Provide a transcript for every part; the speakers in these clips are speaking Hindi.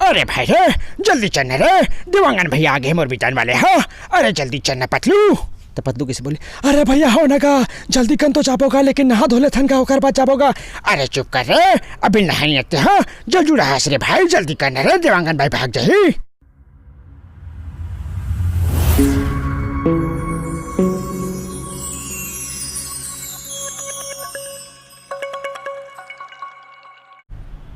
अरे भाई रे जल्दी चलना रे, दिवांगन भैया आगे मोर बिचान वाले हो। अरे जल्दी चलना पतलू। तो पतलू कैसे बोली, अरे भैया हो ना का जल्दी कन तो जाबोगा, लेकिन नहा धोले थन का होकर बाद जाबोगा। अरे चुप कर रे, अभी नहाई आते हो, जल जुड़ा हंस रे भाई, जल्दी करना रे, दिवांगन भाई भाग जाही।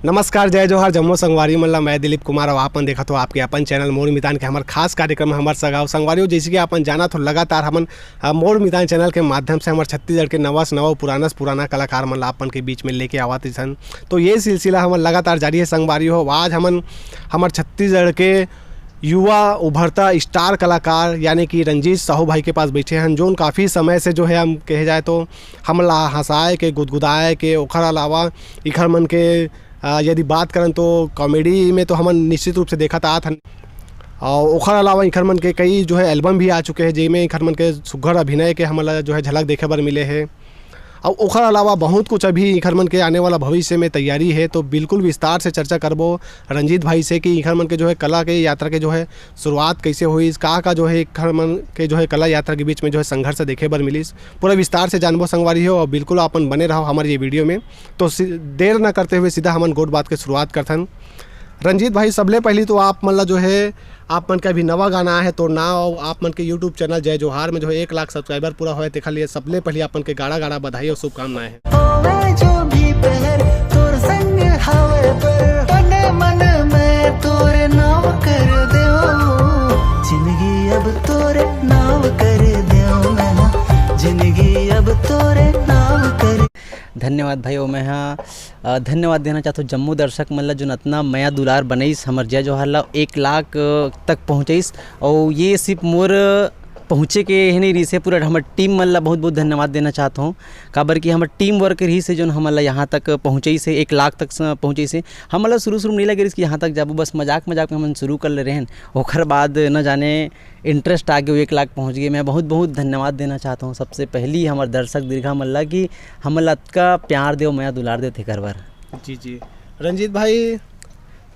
नमस्कार, जय जोहार, जम्मू संगवारी मल्ला। मैं दिलीप कुमार और आपन देखा तो आपके अपन चैनल मोर मितान के हमारे खास कार्यक्रम है हमारे सगाव संगवारियों। जैसे कि अपन जाना तो लगातार हमन मोर मितान चैनल के माध्यम से हमारे छत्तीसगढ़ के नवा से नवा पुराना कलाकार मन अपन के बीच में लेके आवाते सन। तो ये सिलसिला हमन लगातार जारी है संगवारी हो। आज हमन हमारे छत्तीसगढ़ के युवा उभरता स्टार कलाकार यानी कि रंजीत साहू भाई के पास बैठे हैं, जो काफ़ी समय से जो है हम कहे जाए तो हमला हंसाए के गुदगुदाए के ओखर अलावा इखर मन के यदि बात करें तो कॉमेडी में तो हम निश्चित रूप से देखा था और ओखर अलावा इखर मन के कई जो है एल्बम भी आ चुके हैं, जिनमें इखर मन के सुघर अभिनय के हमला जो है झलक देखे बर मिले हैं। और ओखर अलावा बहुत कुछ अभी इखर मन के आने वाला भविष्य में तैयारी है। तो बिल्कुल विस्तार से चर्चा करबो रंजीत भाई से कि इखर मन के जो है कला के यात्रा के जो है शुरुआत कैसे हुई, का जो है इखर मन के जो है कला यात्रा के बीच में जो है संघर्ष देखे बर मिली, पूरा विस्तार से जानबो संगवारी हो। और बिल्कुल अपन बने रहो हमारे ये वीडियो में। तो देर न करते हुए सीधा हमन गोट बात के शुरुआत करथन। रंजीत भाई, सबले पहली तो आप मतलब जो है आप मन का अभी नवा गाना है तो ना, और आप मन के यूट्यूब चैनल जय जोहार में जो है 1 लाख सब्सक्राइबर पूरा हुआ देखा लिए सबले पहले आप मन के गाड़ा बधाई और शुभकामनाएं हैं। धन्यवाद भाई। मैं हाँ धन्यवाद देना चाहता हूँ जम्मू दर्शक मतलब जो इतना मया दुलार बनईस हमर जय जोहार ला 1 लाख तक पहुँचईस। और ये सिर्फ मोर पहुँचे के ही नहीं रही से, पूरा हमारे टीम मन ला बहुत बहुत धन्यवाद देना चाहता हूँ। काबर कि हमारे टीम वर्क रही से जो हमला यहाँ तक पहुँचे से 1 लाख तक पहुँचे से हमला शुरू नहीं लगे कि यहाँ तक जाबू, बस मजाक में हम शुरू कर ले रहे हैं। ओखर बाद न जाने इंटरेस्ट आ गए 1 लाख पहुँच गए। मैं बहुत बहुत धन्यवाद देना चाहता हूँ सबसे पहली हमारे दर्शक दीर्घा मल्ला की हमला का प्यार दो मैं दुलार देते कर बार। जी रंजीत भाई,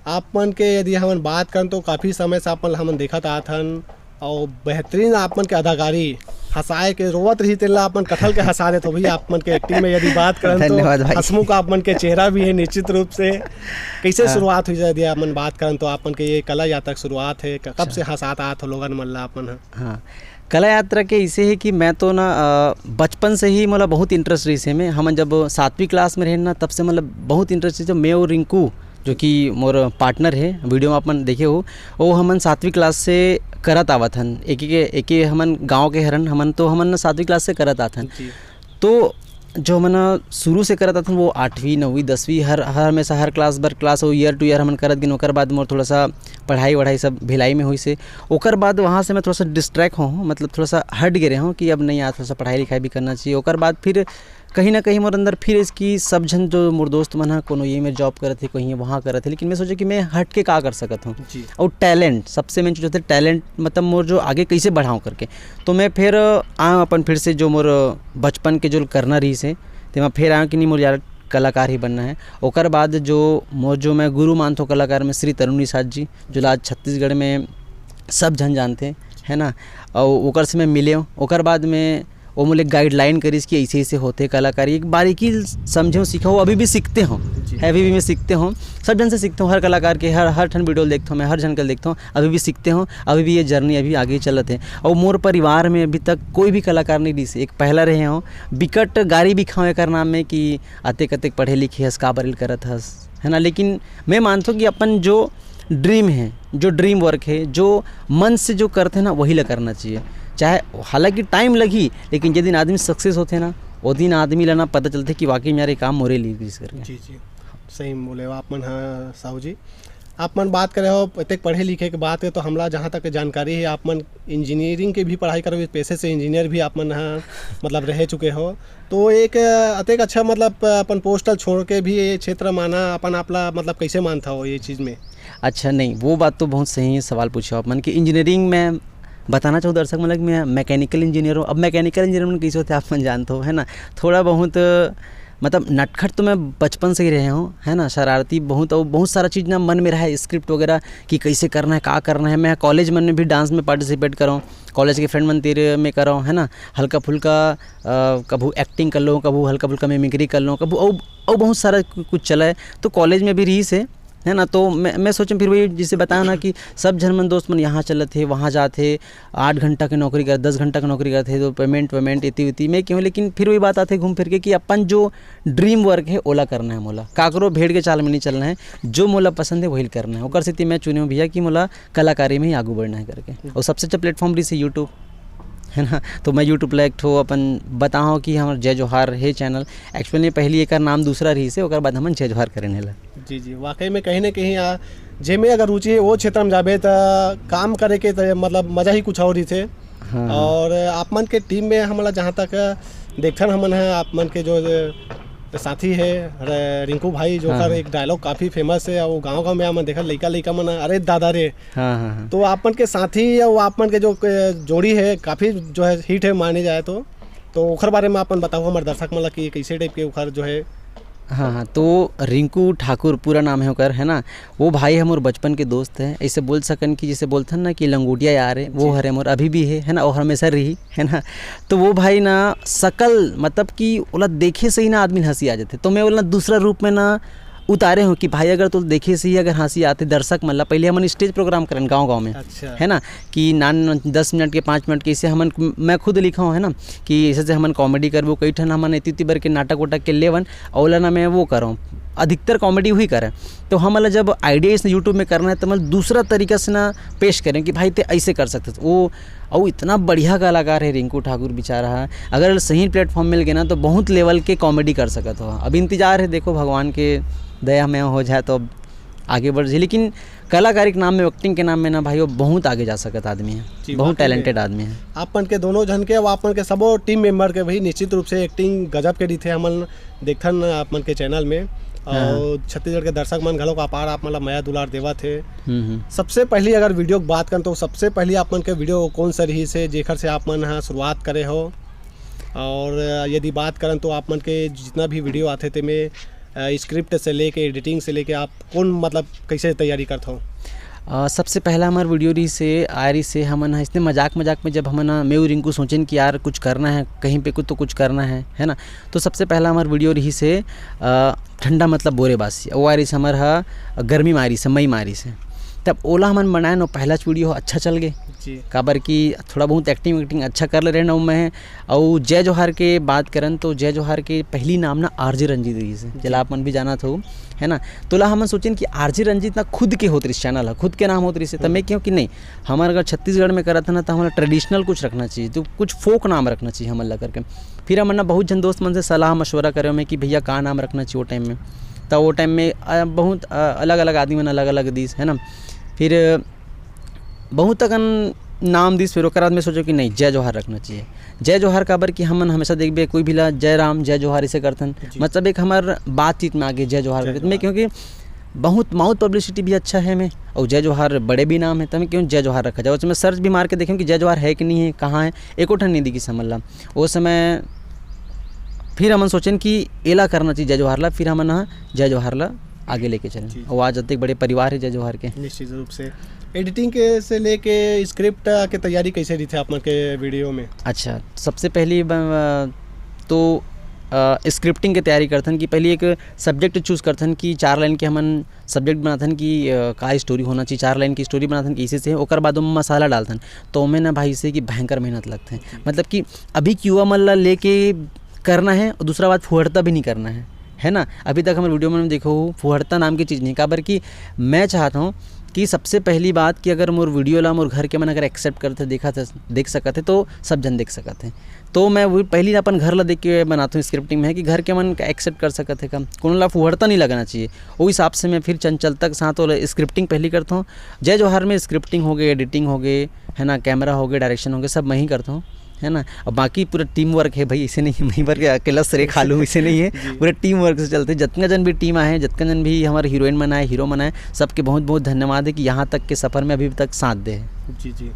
आप मन के यदि हम बात करें तो काफ़ी समय से आप हमन देखा आथन और बेहतरीन आप मन के अदाकारी हंसाए के रोवत रही तेला आप मन कथल के हंसा दे। तो भैया आप मन के एक्टिंग में यदि बात करें तो हंसमुख आप मन के चेहरा भी है निश्चित रूप से। कैसे शुरुआत हुई यदि आप मन बात करें तो आप मन के ये कला यात्रा शुरुआत है कब से हंसाता आत हो लोगन मन ला आप मन? हाँ, कला यात्रा के इसे है कि मैं तो ना बचपन से ही मतलब बहुत इंटरेस्ट रही से में। हम जब 7वीं क्लास में रहे ना तब से मतलब बहुत इंटरेस्ट जो मैं और रिंकू जो कि मोर पार्टनर है वीडियो में अपन देखे हो, वो हमन 7वीं क्लास से करत आवत हन। एक हमन गांव के हरन हमन तो हमन 7वीं क्लास से करत आथन। तो जो हमन शुरू से करत आथन वो 8वीं 9वीं 10वीं हर हमेशा हर क्लास बर क्लास हो ईयर टू ईयर हमन करत गिन। ओकर बाद मोर थोड़ा सा पढ़ाई सब भिलाई में हुई से ओकर बाद वहाँ से मैं थोड़ा सा डिस्ट्रैक्ट हूँ, मतलब थोड़ा सा हट गिरे हूँ कि अब नहीं यार थोड़ा सा पढ़ाई लिखाई भी करना चाहिए। ओकर बाद फिर कहीं ना कहीं मोर अंदर फिर इसकी सब जन जो मोर दोस्त मन है कोनो ये में जॉब करत थे, कहीं वहाँ करत थे, लेकिन मैं सोचा कि मैं हट के का कर सकता हूँ। और टैलेंट सबसे मेन चीज़ होती है, टैलेंट मतलब मोर जो आगे कैसे बढ़ाऊँ करके। तो मैं फिर आऊँ अपन फिर से जो मोर बचपन के जो करना रही से तो मैं फिर आऊँ कि नहीं मोर यार कलाकार ही बनना है। ओकर बाद जो मैं गुरु मानता हूँ कलाकार में श्री तरुण निषाद जी, जो आज छत्तीसगढ़ में सब जन जानते है ना। और ओकर से मैं मिले हूँ। ओकर बाद में वो मुझे गाइडलाइन करीस कि ऐसे होते कलाकारी, एक बारीकी समझो सीखो, अभी भी सीखते हो, अभी भी मैं सीखते हूँ, सब जन से सीखता हूँ। हर कलाकार के हर ठन वीडियो देखता हूँ, मैं हर जन का देखता हूँ, अभी भी सीखते हूँ। अभी भी ये जर्नी अभी आगे चलत है। और मोर परिवार में अभी तक कोई भी कलाकार नहीं दी से एक पहला रहे हो बिकट गाड़ी भी खाओ एक नाम में कि अतेक पढ़े लिखे हस का बरिल करत हस, है ना। लेकिन मैं मानता हूँ कि अपन जो ड्रीम है, जो ड्रीम वर्क है, जो मन से जो करते हैं ना वही ला करना चाहिए। चाहे हालांकि टाइम लगी, लेकिन जिस दिन आदमी सक्सेस होते ना वो दिन आदमी लेना पता चलते कि वाकई मेरे काम मोरे लिए करके। जी सही बोले हो आप मन। हाँ साहू जी, आप मन बात करे हो इतने पढ़े लिखे के बात है तो हमला जहाँ तक जानकारी है आप मन इंजीनियरिंग के भी पढ़ाई करो, पेशे से इंजीनियर भी आप मन हाँ मतलब रह चुके हो। तो एक अतेक अच्छा मतलब अपन पोस्टल छोड़ के भी ये क्षेत्र माना अपन आपला मतलब कैसे मानता हो ये चीज़ में? अच्छा नहीं, वो बात तो बहुत सही सवाल पूछा आप मन कि इंजीनियरिंग में बताना चाहूँ दर्शक मतलब मैं मैकेनिकल इंजीनियर हूँ। अब मैकेनिकल इंजीनियर में कैसे होते आप मन जानते हो, है ना। थोड़ा बहुत मतलब नटखट तो मैं बचपन से ही रहे हूँ, है ना, शरारती बहुत, और बहुत सारा चीज़ ना मन में रहा है, स्क्रिप्ट वगैरह कि कैसे करना है, क्या करना है। मैं कॉलेज में भी डांस में पार्टिसिपेट कर रहा हूँ, कॉलेज के फ्रेंड मंदिर में कर रहा हूँ, है ना, हल्का फुल्का कभी एक्टिंग कर लो, कभी हल्का फुल्का मिमिक्री कर लो, कभी और बहुत सारा कुछ चला है। तो कॉलेज में भी रीस है ना। तो मैं सोचूं फिर वही जिसे बताया ना कि सब जन मन दोस्त मन यहाँ चलत थे, वहाँ जाते, 8 घंटा की नौकरी कर, 10 घंटा की नौकरी करते, तो पेमेंट इतनी मैं क्यों। लेकिन फिर वही बात आते घूम फिर के कि अपन जो ड्रीम वर्क है ओला करना है, मोला काकरो भेड़ के चाल में नहीं चलना है, जो मोला पसंद है वही करना है। ओकर स्थिति मैं चुने हूँ भैया कि मोला कलाकारी में ही आगू बढ़ना है करके। और सबसे अच्छा प्लेटफॉर्म रही से यूट्यूब, है ना। तो मैं यूट्यूब लाइक ठो अपन बताऊँ कि हमारे जय जोहार है चैनल। एक्चुअली पहली एक नाम दूसरा रही से, ओकर बाद हम जय जोहार करें ला। जी जी, वाकई में कहीं ना कहीं जे में अगर रुचि है वो क्षेत्र में जाबे तो काम करे के तो मतलब मज़ा ही कुछ और ही थे। हाँ। और आप मन के टीम में हमारा जहाँ तक देखन हमन है, आप मन के जो साथी है रिंकू भाई, जो कर एक डायलॉग काफ़ी फेमस है, और गांव में हम देखा लइका मन अरे दादा रे। हाँ। तो आप मन के साथी और आप मन के जो जोड़ी है काफ़ी जो है हिट है माने जाए तो ओखर बारे में अपन बताओ हमारे दर्शक मतलब कि कैसे टाइप के ओखर जो है। हाँ, तो रिंकू ठाकुर पूरा नाम है ओकर, है ना। वो भाई हम और बचपन के दोस्त हैं, ऐसे बोल सकन कि जैसे बोलथन ना कि लंगोटिया यार है, वो हरे मोर अभी भी है ना, और हमेशा रही, है ना। तो वो भाई ना सकल मतलब कि ओला देखे से ही ना आदमी हंसी आ जाते, तो मैं बोला दूसरा रूप में ना उतारे हूँ कि भाई अगर तो देखे से ही अगर हंसी आते दर्शक मतलब पहले हमन स्टेज प्रोग्राम करें गांव में। अच्छा। है ना कि 10 मिनट के 5 मिनट के इसे हमन मैं खुद लिखा हूँ, है ना, कि ऐसे से हमन कॉमेडी करबो, कई ठन हमन इतनी बार के नाटक वाटक के लेवन और ना मैं वो करूँ, अधिकतर कॉमेडी हुई करें। तो हम जब आइडिया इस यूट्यूब में करना है तो मतलब दूसरा तरीका से ना पेश करें कि भाई ते ऐसे कर सकते वो। और इतना बढ़िया कलाकार है रिंकू ठाकुर बेचारा, अगर सही प्लेटफॉर्म मिल गया ना तो बहुत लेवल के कॉमेडी कर सकता हो। अब इंतजार है, देखो भगवान के दया में हो जाए तो आगे बढ़ जाए। लेकिन कलाकारी के नाम में, एक्टिंग के नाम में ना भाई वो बहुत आगे जा सकता आदमी है, बहुत टैलेंटेड आदमी है। आपन के दोनों जन के आपन के सबो टीम मेंबर के भाई निश्चित रूप से एक्टिंग गजब के दी थे हमन देखन आपन के चैनल में। और छत्तीसगढ़ के दर्शक मन घलों का अपार आप मतलब माया दुलार देवा थे। सबसे पहली अगर वीडियो की बात करें तो सबसे पहली आप मन के वीडियो कौन सा रही से जेखर से आप मन शुरुआत करे हो। और यदि बात करें तो आप मन के जितना भी वीडियो आते थे में स्क्रिप्ट से लेके एडिटिंग से लेके आप कौन मतलब कैसे तैयारी करते हो। सबसे पहला हमारा वीडियो रही से आयरी से हमन इसने मजाक में जब हमन मैं और रिंकू सोचें कि यार कुछ करना है कहीं पे कुछ करना है ना। तो सबसे पहला हमारा वीडियो रही से ठंडा मतलब बोरेबासी, वो आयरी से हमारा गर्मी मारी से मई मारी से, तब ओला हमन बनाए ना पहला वीडियो अच्छा चल गए काबर कि थोड़ा बहुत एक्टिंग अच्छा कर ले रहे ना मैं। और जय जोहार के बात करन तो जय जोहार के पहली नाम ना आरजे रंजीत रही से, जला आप मन भी जाना था, है ना। तो ला हम सोचें कि आरजे रंजीत ना खुद के होते चैनल है, खुद के नाम होते से, तब मैं क्यों कि नहीं हमारे अगर छत्तीसगढ़ में करा था ना तो हमारा ट्रेडिशनल कुछ रखना चाहिए, तो कुछ फोक नाम रखना चाहिए हमन ला करके। फिर हमन ना बहुत जन दोस्त मन से सलाह मशवरा करे मैं कि भैया कहाँ नाम रखना चाहिए वो टाइम में। तो वो टाइम में बहुत अलग अलग आदमी मन अलग अलग दिस, है ना। फिर बहुत तक नाम दिस, फिर ओकर बाद में सोचो कि नहीं जय जोहार रखना चाहिए। जय जोहार काबर कि हमन हमेशा देखबे कोई भी ला जय राम जय जोहार इसे करथन, मतलब एक हमार बातचीत में आगे जय जोहार करते मैं, क्योंकि बहुत माउथ पब्लिसिटी भी अच्छा है मैं, और जय जोहार बड़े भी नाम है तो मैं क्यों जय जोहार रखा जाए। उसमें सर्च भी मार के देखें कि जय जोहार है कि नहीं है, कहाँ है, एको ठन नहीं दिखी समझ ला उस समय। फिर हमन सोचें कि एला करना चाहिए जय जोहार ला, फिर हमन जय जोहार ला आगे लेके चलें। और आज एक बड़े परिवार है जय जोहार के। निश्चित रूप से एडिटिंग के से लेके स्क्रिप्ट के तैयारी कैसे रही थी आप के वीडियो में। अच्छा, सबसे पहली तो स्क्रिप्टिंग की तैयारी करथन कि पहले एक सब्जेक्ट चूज़ करथन कि 4 लाइन के हमन सब्जेक्ट बनाथन कि का स्टोरी होना चाहिए, 4 लाइन की स्टोरी बनाथन कि इसे से ओकर बाद में मसाला डालथन। तो मैं ना भाई से कि भयंकर मेहनत लगते हैं, मतलब कि अभी क्यूआ मल्ला लेके करना है और दूसरा बात फुहड़ता भी नहीं करना है ना। अभी तक हमारे वीडियो में देखो फुहड़ता नाम की चीज़ नहीं, काबर कि मैं चाहता हूँ कि सबसे पहली बात कि अगर मोर वीडियो ला मोर घर के मन अगर एक्सेप्ट करते देख सकते तो सब जन देख सकते हैं। तो मैं वही पहली अपन घर ला देख के बनाता हूँ स्क्रिप्टिंग में, है कि घर के मन एक्सेप्ट कर सकते कम कोनो ला फुहड़ता नहीं लगना चाहिए। वो हिसाब से मैं फिर चंचल तक साथ और स्क्रिप्टिंग पहली करता हूँ। जय जोहार में स्क्रिप्टिंग हो गई, एडिटिंग हो गई, है ना, कैमरा हो गया, डायरेक्शन हो गया, सब मैं ही करता हूँ, है ना। और बाकी पूरा टीम वर्क है भाई, इसे नहीं मैं वर्क अकेला सरे खा लूँ इसे नहीं है, पूरे टीम वर्क से चलते। जितना जन भी टीम आए, जितना जन भी हमारे हीरोइन बनाए, हीरो बनाए, सबके बहुत बहुत धन्यवाद है कि यहाँ तक के सफ़र में अभी तक साथ दे। जी।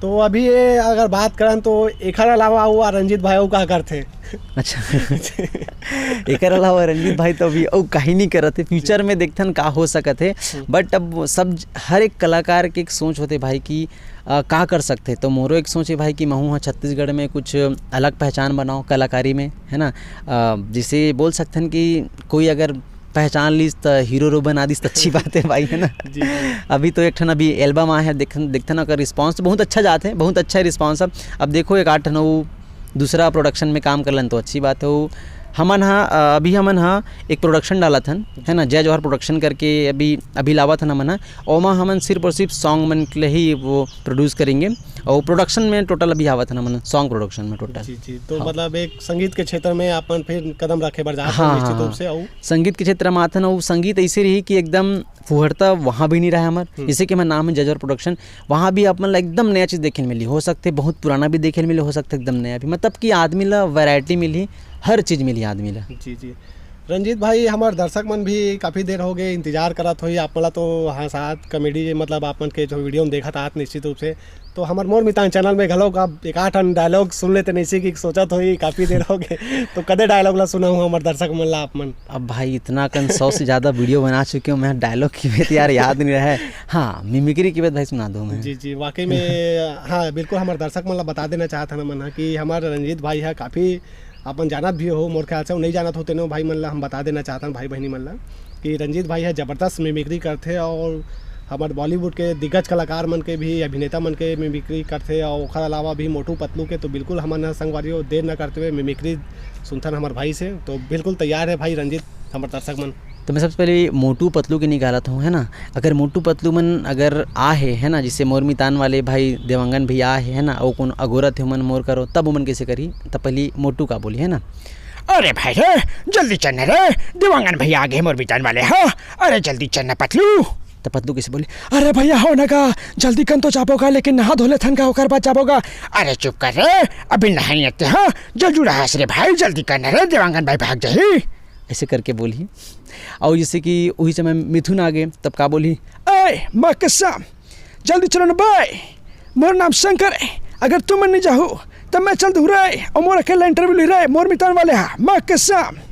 तो अभी ये अगर बात करें तो एकर अलावा हुआ रंजीत भाई वो का करते। अच्छा एकर अलावा रंजीत भाई तो अभी कहीं नहीं करत है, फ्यूचर में देखथन का हो सकत है। बट अब सब हर एक कलाकार के एक सोच होते भाई कि का कर सकते। तो मोरो एक सोच है भाई कि महू हाँ छत्तीसगढ़ में कुछ अलग पहचान बनाओ कलाकारी में, है ना। जिसे बोल सकते कि कोई अगर पहचान लीस तो हीरो रो बना दीस तो अच्छी बात है भाई, है ना। अभी तो एक ठन अभी एल्बम आया है, देखते ना, का रिस्पांस तो बहुत अच्छा जाते हैं, बहुत अच्छा रिस्पांस। अब देखो एक 8 9 दूसरा प्रोडक्शन में काम कर लन तो अच्छी बात है। वो हमन हाँ अभी हमन हाँ एक प्रोडक्शन डाला थन, है ना, जय जवाहर प्रोडक्शन करके अभी लावा था हमन। ओमा हमन सिर्फ और सिर्फ सॉन्ग मन के लिए ही वो प्रोड्यूस करेंगे और प्रोडक्शन में टोटल अभी आवा था हमन सॉन्ग प्रोडक्शन में टोटल। जी तो हाँ। मतलब एक संगीत के क्षेत्र में अपन फिर कदम रखे बर जा निश्चित रूप से। और संगीत के क्षेत्र में आता ना वो संगीत ऐसे रही कि एकदम फुहरता वहाँ भी नहीं रहा हमारे, जैसे कि हमारा नाम है जय जवाहर प्रोडक्शन, वहाँ भी अपन एकदम नया चीज़ देखे मिली, हो सकते बहुत पुराना भी देखे मिले, हो सकता एकदम नया भी, मतलब कि आदमी ला वैरायटी मिली, हर चीज़ मिली आदमी ला। जी रंजीत भाई, हमारे दर्शक मन भी काफ़ी देर हो गए इंतजार करत हुई आप मला। तो हाँ साथ कॉमेडी मतलब आपन के जो वीडियो में देखा था निश्चित रूप से, तो हमारे मोर मितान चैनल में घलो का एक 8 डायलॉग सुन लेते नहीं कि सोचत हुई काफ़ी देर हो गए। तो कदे डायलॉग ला सुना हूँ हमारे दर्शक मन ला आप मन। अब भाई इतना 100 से ज़्यादा वीडियो बना चुके हूँ मैं, डायलॉग की बात यार याद नहीं रहा है। हाँ मिमिक्री की बात भाई सुना दूँ मैं। जी वाकई में हाँ बिल्कुल हमारे दर्शक मन ला बता देना चाहता ना मन कि हमारे रंजीत भाई है काफ़ी अपन जानत भी हो, मोर ख्याल से नहीं जानत होते ना भाई मन ला हम बता देना चाहता हूँ भाई बहनी मन ला कि रंजीत भाई है ज़बरदस्त मिमिक्री करते और हमारे बॉलीवुड के दिग्गज कलाकार मन के भी अभिनेता मन के मिमिक्री करते और ओखर अलावा भी मोटू पतलू के। तो बिल्कुल हमारे संगवारियों देर न करते हुए मिमिक्री सुनथन हमारे भाई से, तो बिल्कुल तैयार है भाई रंजीत हमारे दर्शक मन। तो मैं सबसे पहले मोटू पतलू के निकालता हूँ, है ना। अगर मोटू पतलू मन अगर आ है ना, जिससे मोर मितान वाले भाई देवांगन भी आ है ना, और कौन अगोरत है मन मोर करो तब उमन कैसे करी, तब पहले मोटू का बोली, है ना। अरे भाई रे जल्दी चलना रे, देवांगन भैया आगे मोर बिचान वाले हो, अरे जल्दी चलना पतलू। तो पतलू कैसे बोली, अरे भैया हो ना का जल्दी कन तो चापोगा, लेकिन नहा धोले थन का होकर बाद चापोगा। अरे चुप कर रे, अभी नहाई आते हाँ, जल्दी रहा रे भाई, जल्दी करना रे, देवांगन भाई भाग जाही। ऐसे करके बोली। और जैसे कि वही समय मिथुन आ गए तब का बोली, अरे माँ कसम जल्दी चलो ना भाई, मोर नाम शंकर है, अगर तुम नहीं जाओ तब मैं चल दूँ रे, और मोर अकेला इंटरव्यू ले रहे मोर मितान वाले हाँ, माँ कसम।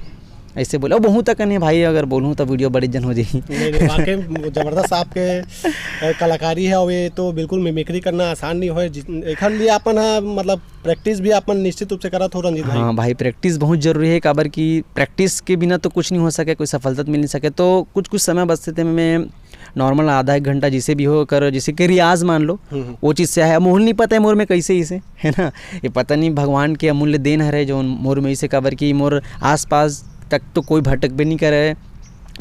ऐसे बोले बहुत तक नहीं भाई, अगर बोलूँ तो वीडियो बड़ी जन हो जाएगी। नहीं वाकई ज़बरदस्त आपके कलाकारी है, और ये तो बिल्कुल मिमिक्री करना आसान नहीं हो। एक लिए अपन मतलब प्रैक्टिस भी अपन निश्चित रूप से करत हो रंजीत भाई। हाँ भाई प्रैक्टिस बहुत जरूरी है, काबर की प्रैक्टिस के बिना तो कुछ नहीं हो सके, कोई सफलता मिल नहीं सके। तो कुछ समय बचते थे मैं नॉर्मल आधा 1 घंटा जिसे भी हो कर, जैसे कि रियाज मान लो, वो चीज़ से है। मोहल नहीं पता है मोर में कैसे इसे, है ना, ये पता नहीं भगवान के अमूल्य देन है जो मोर में इसे, काबर की मोर आसपास तक तो कोई भटक भी नहीं करे,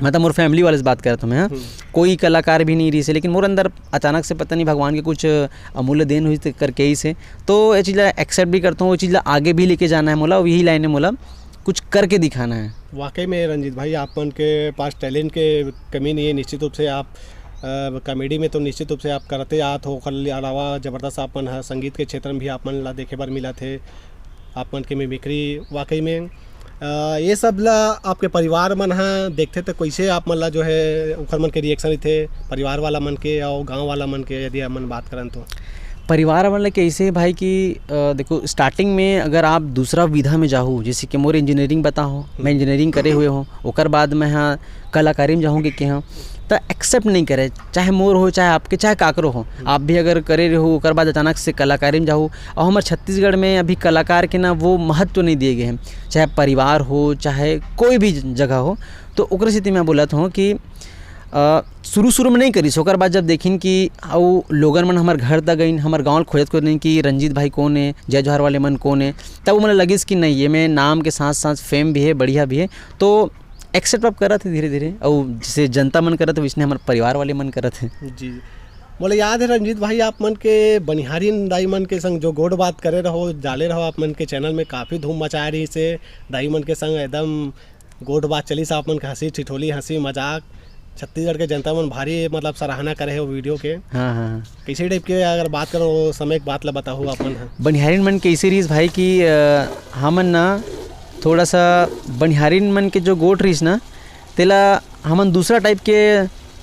मतलब मोर फैमिली वाले से बात कर रहा था मैं, कोई कलाकार भी नहीं रही से, लेकिन मोर अंदर अचानक से पता नहीं भगवान के कुछ अमूल्य देन हुई करके ही से। तो ये चीज़ एक्सेप्ट भी करता हूँ, वो चीज़ आगे भी लेके जाना है मोला, यही लाइन है मोला कुछ करके दिखाना है। वाकई में रंजीत भाई अपन के पास टैलेंट के कमी नहीं है, निश्चित रूप से आप कॉमेडी में तो निश्चित रूप से आप करते आत हो, कर अलावा ज़बरदस्त अपन संगीत के क्षेत्र में भी अपन ला देखे बार मिला थे अपन के मिमिक्री। वाकई में ये सब ला आपके परिवार मन हाँ देखते तो कैसे आप मन ला जो है उखर मन के रिएक्शन थे परिवार वाला मन के और गांव वाला मन के, यदि अपन बात करें तो परिवार वाले कैसे है भाई कि देखो स्टार्टिंग में अगर आप दूसरा विधा में जाओ, जैसे कि मोर इंजीनियरिंग बता हो, मैं इंजीनियरिंग करे हुए हूँ, ओकर बाद मैं हाँ कलाकारी में जाऊँगी कि हाँ तो एक्सेप्ट नहीं करे, चाहे मोर हो चाहे आपके चाहे काकरो हो, आप भी अगर करे रहो ओकर बाद अचानक से कलाकारी में जाओ। और हमारे छत्तीसगढ़ में अभी कलाकार के ना वो महत्व तो नहीं दिए गए हैं, चाहे परिवार हो चाहे कोई भी जगह हो। तो ओकर स्थिति में बोला था कि शुरू में नहीं करी, ओकर बाद जब देखिन कि वो लोगन मन हमारे घर तक गई, हमारे गाँव खोजत को नहीं कि रंजीत भाई कौन है, जय जवाहर वाले मन कौन है, तब वो मुझे लगिस कि नहीं ये मैं नाम के साथ साथ फेम भी है, बढ़िया भी है। तो एक्सेप्ट आप करा थे धीरे धीरे, और जिसे जनता मन करा था वैसे हमारे परिवार वाले मन करा थे। जी बोले याद है रंजीत भाई आप मन के बनिहारी दाई मन के संग जो गोड बात करे रहो डाले रहो आप मन के चैनल में, काफ़ी धूम मचा रही से दाई मन के संग एकदम गोड बात चली सा, आप मन के हंसी ठिठोली हंसी मजाक छत्तीसगढ़ के जनता मन भारी मतलब सराहना करे हो वीडियो के। हाँ कैसे टाइप के अगर बात करो समय की बात ला बताओ अपन बनिहारिन मन कैसे रहीस भाई कि हमन ना थोड़ा सा बनिहारिन मन के जो गोट रहीस ना तेला हमन दूसरा टाइप के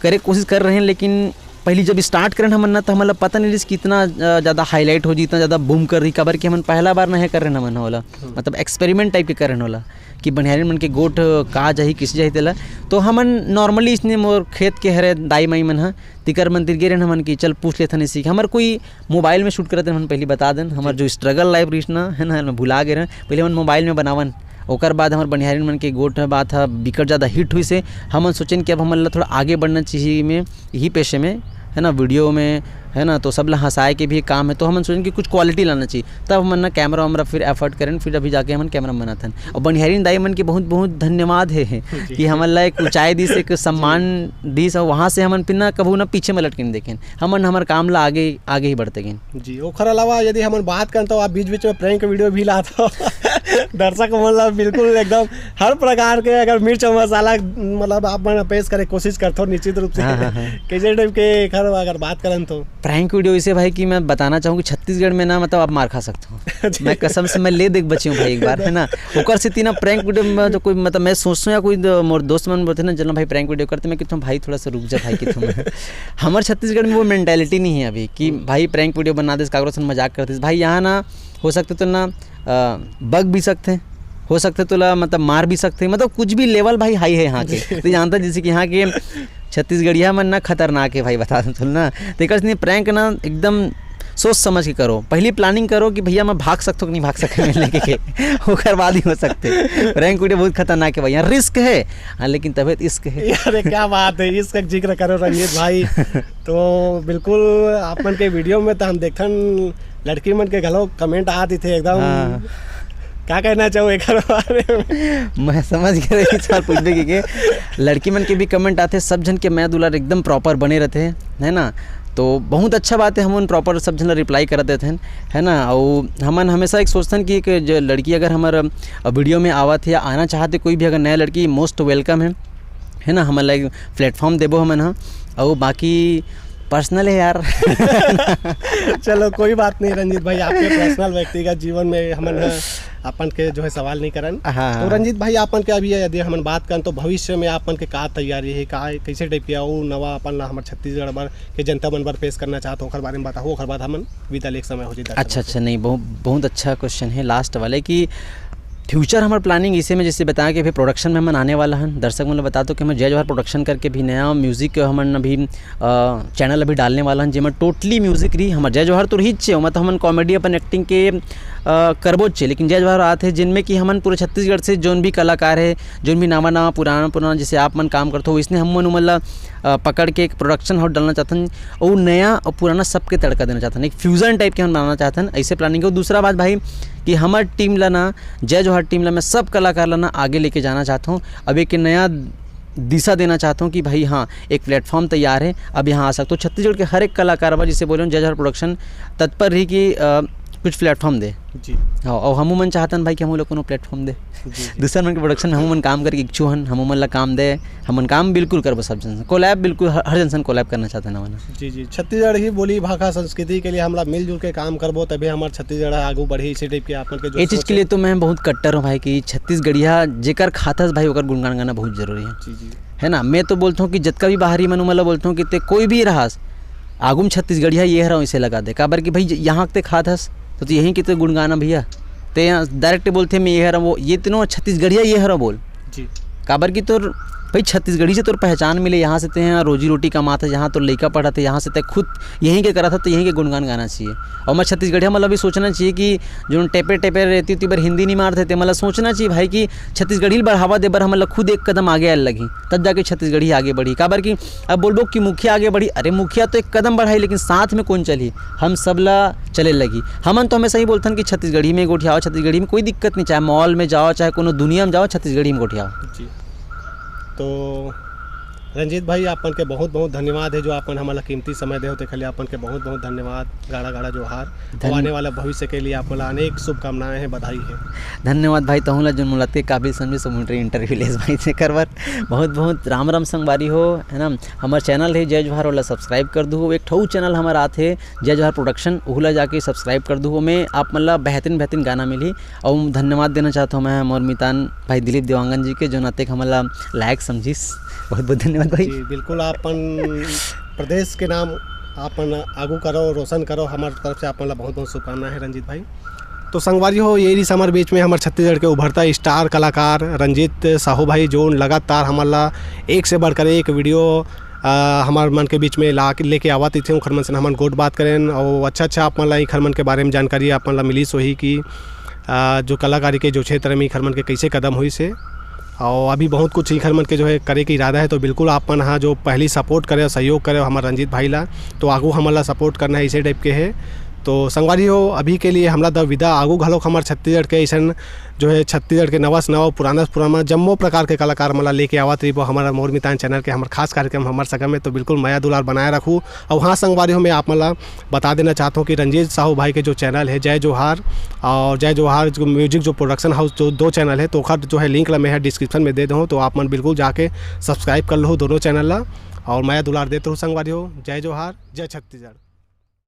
करे कोशिश कर रहे हैं, लेकिन पहली जब स्टार्ट करें हमन ना तो हमला पता नहीं रही कितना ज़्यादा हाईलाइट हो जी, इतना ज़्यादा बूम कर रही, काबर कि हमन पहला बार नहीं कर रहे हमन होला, मतलब एक्सपेरिमेंट टाइप के कर रहे होला कि बनिहारी मन के गोट का जाही किस जाही तेला। तो हमन नॉर्मली इसने मोर खेत के हरे दाई माई मन हा तिकर मंदिर गे रहे हमन की चल पूछ लेथन सीख हमर कोई मोबाइल में शूट करते हम पहले बता दें हमार जो स्ट्रगल लाइफ रही ना है ना भुला गए रहे पहले हम मोबाइल में बनावन। ओकर बाद हमारे बनिहारी मन के गोट बात है बिकट ज़्यादा हिट हुई से हमन सोचें कि अब हमन थोड़ा आगे बढ़ना चाहिए में यही पेशे में है ना, वीडियो में है ना, तो सब ला हंसाए के भी काम है, तो हम सोचें कि कुछ क्वालिटी लाना चाहिए, तब हमन ना कैमरा वैमरा फिर एफर्ट करें, फिर अभी जाके हमन कैमरा बनाथन। और बनिहारी दाई मन के बहुत बहुत धन्यवाद है कि हमन ला एक ऊंचाई दी से एक सम्मान दी से, वहाँ से हमन फिर ना कभू ना पीछे में लटके देखें, हमन हमारे काम ला आगे आगे ही बढ़ते गए जी। ओकर अलावा यदि हमन बात करें तो आप बीच बीच में प्रैंक वीडियो भी लाते हो दर्शक मतलब बिल्कुल एकदम हर प्रकार के अगर मिर्च और मसाला मतलब आप पेश करे कोशिश करते हो निश्चित रूप से कैसे टाइप के अगर बात करें तो प्रैंक वीडियो इसे भाई कि मैं बताना चाहूँ कि छत्तीसगढ़ में ना मतलब आप मार खा सकते हो मैं कसम से मैं ले देख बची हूँ भाई एक बार है ना, ओकर से तीना प्रैंक वीडियो में तो कोई मतलब मैं सोचता हूँ या कोई मोर दोस्त मन बोलते ना चलो भाई प्रैंक वीडियो करते, मैं कहता हूँ भाई थोड़ा सा रुक जा भाई कि तुम हमारे छत्तीसगढ़ में वो मेंटालिटी नहीं है अभी कि भाई प्रैंक वीडियो बना दे कागरों से मजाक करते भाई। यहाँ ना हो सकते तो ना बग भी सकते हैं, हो सकते तो ला मतलब मार भी सकते हैं, मतलब कुछ भी लेवल भाई हाई है यहाँ के। तो जानता जैसे कि यहाँ के छत्तीसगढ़िया मन ना खतरनाक है भाई बता दूँ तो ना, तो एक प्रैंक ना एकदम सोच समझ के करो, पहली प्लानिंग करो कि भैया मैं भाग सकता हूँ कि नहीं भाग सकता मिलने के ओकर बाद ही हो सकते। प्रैंक वीडियो बहुत खतरनाक है भैया, रिस्क है हाँ लेकिन तबियत इश्क है। अरे क्या बात है, इसका जिक्र करो रंजीत भाई तो बिल्कुल आपन के वीडियो में तो हम देखन लड़की मन के घलो कमेंट आती थे एकदम हाँ। क्या कहना चाहो एक बारे में मैं समझ गया इस सवाल पूछने के लड़की मन के भी कमेंट आते सब जन के मैं दुलार एकदम प्रॉपर बने रहते है ना, तो बहुत अच्छा बात है हम उन प्रॉपर सब जन रिप्लाई कर देते हैं है ना। और हमन हमेशा एक सोचते हैं कि एक जो लड़की अगर हमारे वीडियो में आवत है या आना चाहते कोई भी अगर नया लड़की मोस्ट वेलकम है ना, हमारे लाइक प्लेटफॉर्म देबो हमन हाँ, और बाकी पर्सनल है यार चलो कोई बात नहीं रंजीत भाई, आपके पर्सनल व्यक्तिगत जीवन में हमन अपन के जो है सवाल नहीं करन। हाँ। तो रंजीत भाई अपन के अभी यदि हम बात करें तो भविष्य में अपन के का तैयारी है, का कैसे टाइप किया वो नवा अपन हमारे छत्तीसगढ़ बर के जनता मन बर पेश करना चाहते हो, ओकर बारे में बताओ, ओकर बाद हमन विदा लेक समय हो जाए। अच्छा नहीं बहुत अच्छा क्वेश्चन है लास्ट वाले कि फ्यूचर हमारे प्लानिंग इसे में जैसे बताया कि अभी प्रोडक्शन में हम आने वाला है, दर्शक मतलब बता दो कि हम जय जवाहर प्रोडक्शन करके भी नया म्यूज़िक हम अभी चैनल अभी डालने वाला हैं जिसमें टोटली म्यूज़िक रही हमारे जय जवाहर तो रही चाहिए मतलब हम कॉमेडी अपन एक्टिंग के करबो चाहिए, लेकिन जय जवाहर आते हैं जिनमें कि हमन पूरे छत्तीसगढ़ से जोन भी कलाकार है जोन भी नवा पुराना जैसे आप मन काम करते हो इसने हम मतलब पकड़ के एक प्रोडक्शन हाउस डालना चाहते हैं और नया और पुराना सबके तड़का देना चाहते हैं, एक फ्यूज़न टाइप के हम बनाना चाहते हैं, ऐसे प्लानिंग हो। दूसरा बात भाई कि हमार टीम ला ना जय जवाहर टीम ला मैं सब कलाकार ला ना आगे लेके जाना चाहता हूँ, अब एक नया दिशा देना चाहता हूँ कि भाई हाँ एक प्लेटफॉर्म तैयार है अब यहाँ आ सकते हो। छत्तीसगढ़ के हर एक कलाकार बा जिसे बोले जय जवाहर प्रोडक्शन तत्पर रही कि कुछ प्लेटफॉर्म दे जी हाँ, और हम मन चाहतन भाई कि हम लोग को प्लेटफॉर्म दे दूसरा मन के प्रोडक्शन हम मन काम करके इच्छू हन हम मन ला काम दे हम काम बिल्कुल करबो सब जन कोलैब बिल्कुल हर जन कोलैब करना चाहते हैं जी। छत्तीसगढ़ ही बोली भाषा संस्कृति के लिए हम मिलजुल के काम करबो तभी हमारे छत्तीसगढ़ आगू बढ़ी इसी टाइप के आपन के ये चीज़ के लिए तो मैं बहुत कट्टर हूँ भाई कि छत्तीसगढ़िया जेकर खातस भाई ओकर गुणगान गाना बहुत जरूरी है जी है ना। मैं तो बोलता हूँ कि जितना भी बाहरी मन मतलब बोलता हूँ कि ते कोई भी रहास आगू में छत्तीसगढ़िया ये रहा इसे लगा दे काबर कि भाई यहाँ ते खातस तो यहीं के तो गुणगाना भैया तो यहाँ डायरेक्ट बोलते मैं ये हरा वो ये तीनों छत्तीसगढ़िया ये हरा बोल जी काबर की तो भाई छत्तीसगढ़ी से तो पहचान मिले यहाँ से ते यहाँ रोजी रोटी कमाता यहाँ तो लड़का पढ़ा था यहाँ से ते खुद यहीं के करा था तो यहीं के गुणगान गाना चाहिए। और मैं छत्तीसगढ़िया मतलब भी सोचना चाहिए कि जो टेपे रहती थी बार हिंदी नहीं मारते थे मतलब सोचना चाहिए भाई कि छत्तीसगढ़ी बढ़ावा दे बार हम खुद एक कदम आगे आने लगी तब जाके छत्तीसगढ़ी आगे बढ़ी काबर की अब बोलबो कि मुखिया आगे बढ़ी, अरे मुखिया तो एक कदम बढ़ाई लेकिन साथ में कौन चली हम सब ला चले लगी। हमन तो हमेशा ही बोलते हैं कि छत्तीसगढ़ी में गोठियाओ, छत्तीसगढ़ी में कोई दिक्कत नहीं, चाहे मॉल में जाओ चाहे कोनो दुनिया में जाओ छत्तीसगढ़ी में गोठियाओ जी। तो रंजीत भाई आपन के बहुत बहुत धन्यवाद है जो आपन हमारा कीमती समय दे होते खाली आपन के बहुत बहुत धन्यवाद, गाड़ा गाड़ा जोहार, तो आने वाला भविष्य के लिए आपको अनेक शुभकामनाएं हैं, बधाई है। धन्यवाद भाई तहुला जो मुलाकात काबिल समझे समुद्री इंटरव्यू लेस भाई से करवर बहुत बहुत राम राम संगवारी हो है ना। हमारे चैनल है जय जवाहर वाला सब्सक्राइब कर दू, एक ठऊ चैनल हमारा आते जय जवाहर प्रोडक्शन उहला जाके सब्सक्राइब कर दू, में आप मतलब बेहतरीन गाना मिली। और धन्यवाद देना चाहता हूँ मैं मोर मितान भाई दिलीप देवांगन जी के जो नाते हमारा लायक समझिस, बहुत बहुत धन्यवाद भाई। जी बिल्कुल आपन प्रदेश के नाम आपन आगू करो, रोशन करो। हमारे तरफ से आप बहुत बहुत शुभकामनाएं हैं रंजीत भाई। तो संगवारी हो, यही हमारे बीच में हमारे छत्तीसगढ़ के उभरता स्टार कलाकार रंजीत साहू भाई, जो लगातार हमारा एक से बढ़कर एक वीडियो हमारे मन के बीच में लेके आवत थे। खरमन से हमारे गोट बात करें और अच्छा आप मतलब खरमन के बारे में जानकारी आप मतलब मिली सोही कि जो कलाकारी के जो क्षेत्र में खरमन के कैसे कदम हुई से, और अभी बहुत कुछ ही खरमन के जो है करे के इरादा है। तो बिल्कुल आपन हाँ जो पहली सपोर्ट करे, सहयोग करे हमारे रंजीत भाई ला, तो आगू हमारा सपोर्ट करना है इसे टाइप के है। तो संगवारी हो, अभी के लिए हमरा द विदा। आगू घलोक हमारे छत्तीसगढ़ के ऐसा जो है छत्तीसगढ़ के नवा से नवा पुराना से पुराना जम्मो प्रकार के कलाकार मला लेके आवत रही। वो हमारा मोर मितान चैनल के हमारे खास कार्यक्रम हमारे सगम में, तो बिल्कुल माया दुलार बनाए रखूँ। और हाँ संगवारी हो, मैं आप मला बता देना चाहता हूँ कि रंजीत साहू भाई के जो चैनल है जय जोहार और जय जोहार जो म्यूजिक जो प्रोडक्शन हाउस, जो 2 चैनल है, तो खर जो है लिंक ला मैं डिस्क्रिप्शन में दे दूँ, तो आप मन बिल्कुल जाके सब्सक्राइब कर लो दोनों चैनल ला। और माया दुलार देते हो संगवारी हो। जय जोहार, जय छत्तीसगढ़।